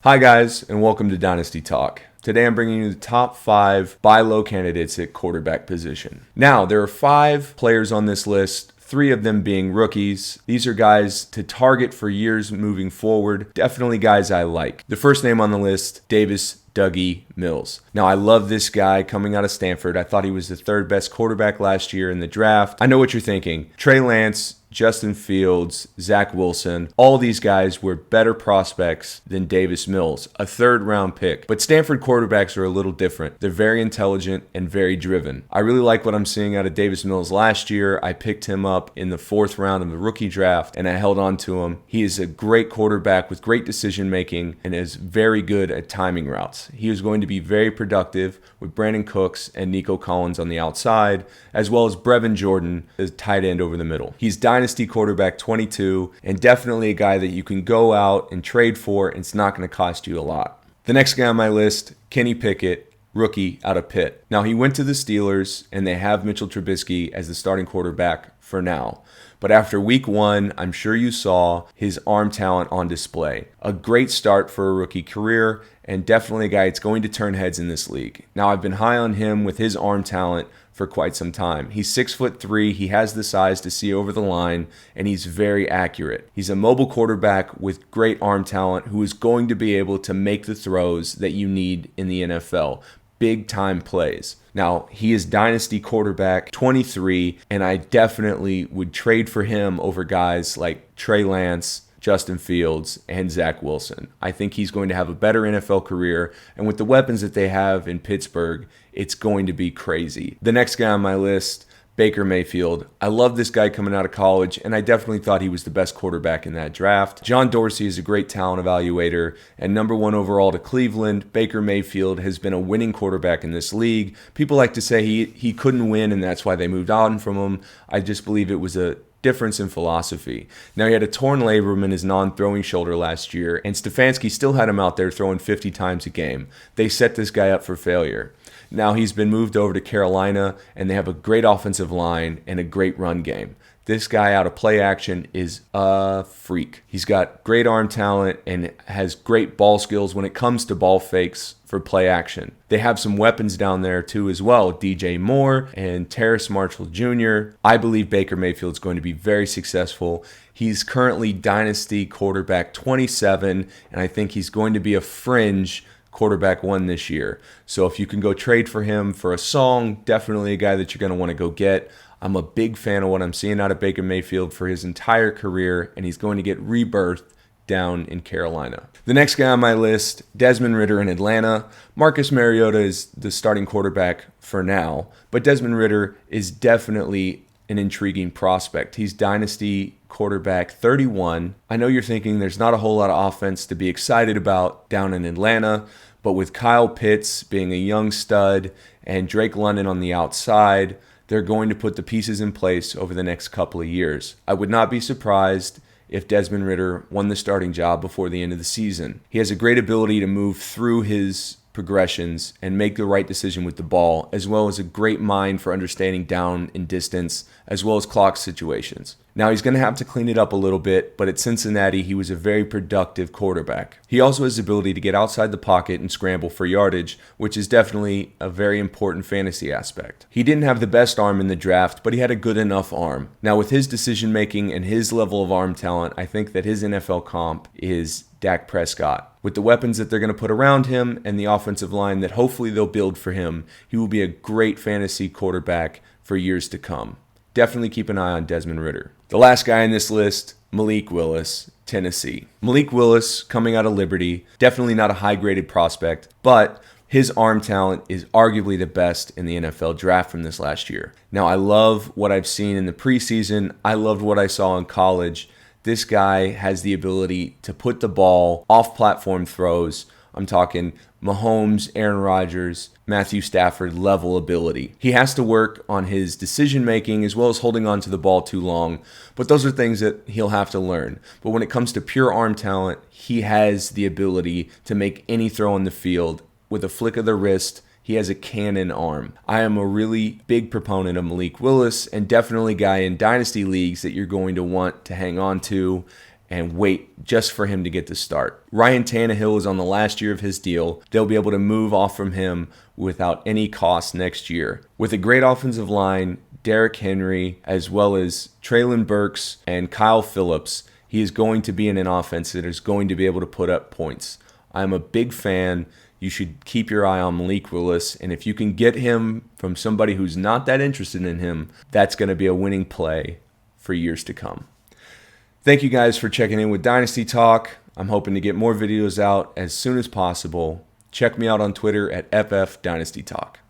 Hi guys, and welcome to Dynasty Talk. Today I'm bringing you the top 5 buy low candidates at quarterback position. Now, there are 5 players on this list, 3 of them being rookies. These are guys to target for years moving forward. Definitely guys I like. The first name on the list, Davis Dougie Mills. Now, I love this guy coming out of Stanford. I thought he was the 3rd best quarterback last year in the draft. I know what you're thinking. Trey Lance, Justin Fields, Zach Wilson, all these guys were better prospects than Davis Mills, a 3rd round pick. But Stanford quarterbacks are a little different. They're very intelligent and very driven. I really like what I'm seeing out of Davis Mills last year. I picked him up in the 4th round of the rookie draft, and I held on to him. He is a great quarterback with great decision making and is very good at timing routes. He is going to be very productive with Brandon Cooks and Nico Collins on the outside, as well as Brevin Jordan as tight end over the middle. He's Dynasty quarterback 22, and definitely a guy that you can go out and trade for, and it's not going to cost you a lot. The next guy on my list, Kenny Pickett, rookie out of Pitt. Now, he went to the Steelers, and they have Mitchell Trubisky as the starting quarterback for now. But after week 1, I'm sure you saw his arm talent on display. A great start for a rookie career, and definitely a guy that's going to turn heads in this league. Now, I've been high on him with his arm talent for quite some time. He's 6'3", he has the size to see over the line, and he's very accurate. He's a mobile quarterback with great arm talent who is going to be able to make the throws that you need in the NFL. Big time plays. Now, he is Dynasty quarterback 23, and I definitely would trade for him over guys like Trey Lance, Justin Fields, and Zach Wilson. I think he's going to have a better NFL career, and with the weapons that they have in Pittsburgh, it's going to be crazy. The next guy on my list, Baker Mayfield. I love this guy coming out of college, and I definitely thought he was the best quarterback in that draft. John Dorsey is a great talent evaluator, and number 1 overall to Cleveland, Baker Mayfield has been a winning quarterback in this league. People like to say he couldn't win, and that's why they moved on from him. I just believe it was a difference in philosophy. Now, he had a torn labrum in his non-throwing shoulder last year, and Stefanski still had him out there throwing 50 times a game. They set this guy up for failure. Now he's been moved over to Carolina, and they have a great offensive line and a great run game. This guy out of play action is a freak. He's got great arm talent and has great ball skills when it comes to ball fakes for play action. They have some weapons down there too as well, DJ Moore and Terrace Marshall Jr. I believe Baker Mayfield's going to be very successful. He's currently Dynasty quarterback 27, and I think he's going to be a fringe quarterback 1 this year. So if you can go trade for him for a song, definitely a guy that you're going to want to go get. I'm a big fan of what I'm seeing out of Baker Mayfield for his entire career, and he's going to get rebirthed down in Carolina. The next guy on my list, Desmond Ritter in Atlanta. Marcus Mariota is the starting quarterback for now, but Desmond Ritter is definitely an intriguing prospect. He's Dynasty quarterback 31. I know you're thinking there's not a whole lot of offense to be excited about down in Atlanta, but with Kyle Pitts being a young stud and Drake London on the outside, they're going to put the pieces in place over the next couple of years. I would not be surprised if Desmond Ritter won the starting job before the end of the season. He has a great ability to move through his progressions and make the right decision with the ball, as well as a great mind for understanding down and distance, as well as clock situations. Now, he's going to have to clean it up a little bit, but at Cincinnati, he was a very productive quarterback. He also has the ability to get outside the pocket and scramble for yardage, which is definitely a very important fantasy aspect. He didn't have the best arm in the draft, but he had a good enough arm. Now, with his decision making and his level of arm talent, I think that his NFL comp is Dak Prescott. With the weapons that they're going to put around him and the offensive line that hopefully they'll build for him, he will be a great fantasy quarterback for years to come. Definitely keep an eye on Desmond Ritter. The last guy on this list, Malik Willis, Tennessee. Malik Willis, coming out of Liberty, definitely not a high-graded prospect, but his arm talent is arguably the best in the NFL draft from this last year. Now, I love what I've seen in the preseason. I loved what I saw in college. This guy has the ability to put the ball off-platform throws. I'm talking Mahomes, Aaron Rodgers, Matthew Stafford level ability. He has to work on his decision making as well as holding on to the ball too long, but those are things that he'll have to learn. But when it comes to pure arm talent, he has the ability to make any throw on the field with a flick of the wrist. He has a cannon arm. I am a really big proponent of Malik Willis, and definitely a guy in dynasty leagues that you're going to want to hang on to and wait just for him to get the start. Ryan Tannehill is on the last year of his deal. They'll be able to move off from him without any cost next year. With a great offensive line, Derrick Henry, as well as Treylon Burks and Kyle Phillips, he is going to be in an offense that is going to be able to put up points. I'm a big fan. You should keep your eye on Malik Willis, and if you can get him from somebody who's not that interested in him, that's going to be a winning play for years to come. Thank you guys for checking in with Dynasty Talk. I'm hoping to get more videos out as soon as possible. Check me out on Twitter at FF Dynasty Talk.